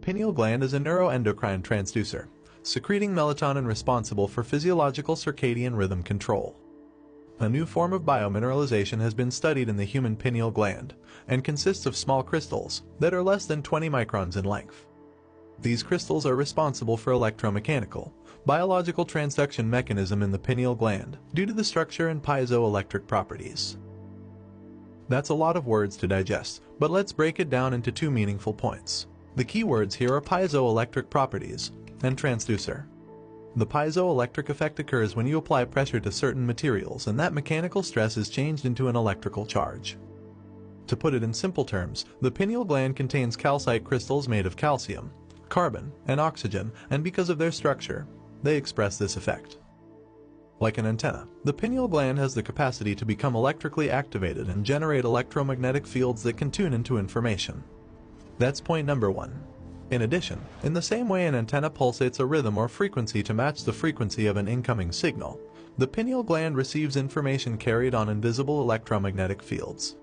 Pineal gland is a neuroendocrine transducer, secreting melatonin responsible for physiological circadian rhythm control. A new form of biomineralization has been studied in the human pineal gland and consists of small crystals that are less than 20 microns in length. These crystals are responsible for electromechanical, biological transduction mechanism in the pineal gland due to the structure and piezoelectric properties. That's a lot of words to digest, but let's break it down into two meaningful points. The key words here are piezoelectric properties and transducer. The piezoelectric effect occurs when you apply pressure to certain materials and that mechanical stress is changed into an electrical charge. To put it in simple terms, the pineal gland contains calcite crystals made of calcium, carbon, and oxygen, and because of their structure, they express this effect. Like an antenna, the pineal gland has the capacity to become electrically activated and generate electromagnetic fields that can tune into information. That's point number one. In addition, in the same way an antenna pulsates a rhythm or frequency to match the frequency of an incoming signal, the pineal gland receives information carried on invisible electromagnetic fields.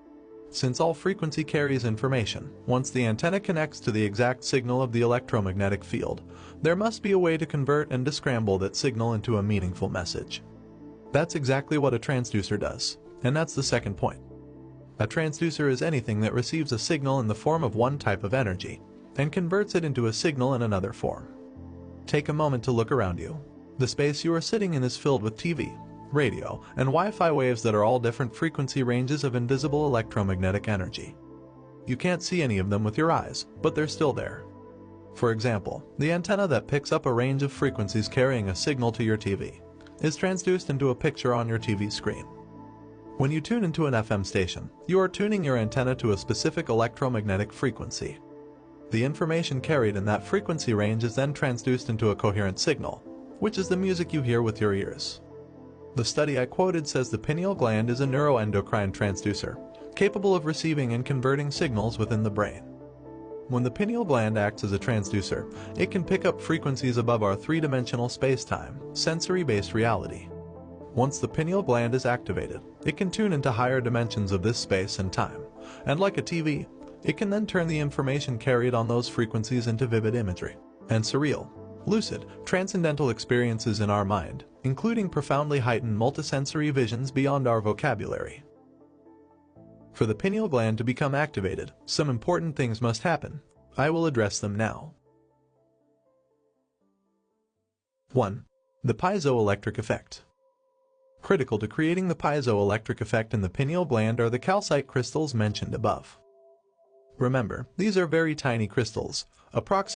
Since all frequency carries information, once the antenna connects to the exact signal of the electromagnetic field, there must be a way to convert and descramble that signal into a meaningful message. That's exactly what a transducer does, and that's the second point. A transducer is anything that receives a signal in the form of one type of energy and converts it into a signal in another form. Take a moment to look around you. The space you are sitting in is filled with TV, radio, and Wi-Fi waves that are all different frequency ranges of invisible electromagnetic energy. You can't see any of them with your eyes, but they're still there. For example, the antenna that picks up a range of frequencies carrying a signal to your TV is transduced into a picture on your TV screen. When you tune into an FM station, you are tuning your antenna to a specific electromagnetic frequency. The information carried in that frequency range is then transduced into a coherent signal, which is the music you hear with your ears. The study I quoted says the pineal gland is a neuroendocrine transducer, capable of receiving and converting signals within the brain. When the pineal gland acts as a transducer, it can pick up frequencies above our three-dimensional space-time, sensory-based reality. Once the pineal gland is activated, it can tune into higher dimensions of this space and time, and like a TV, it can then turn the information carried on those frequencies into vivid imagery and surreal, lucid, transcendental experiences in our mind, including profoundly heightened multisensory visions beyond our vocabulary. For the pineal gland to become activated, some important things must happen. I will address them now. 1. The piezoelectric effect. Critical to creating the piezoelectric effect in the pineal gland are the calcite crystals mentioned above. Remember, these are very tiny crystals, approximately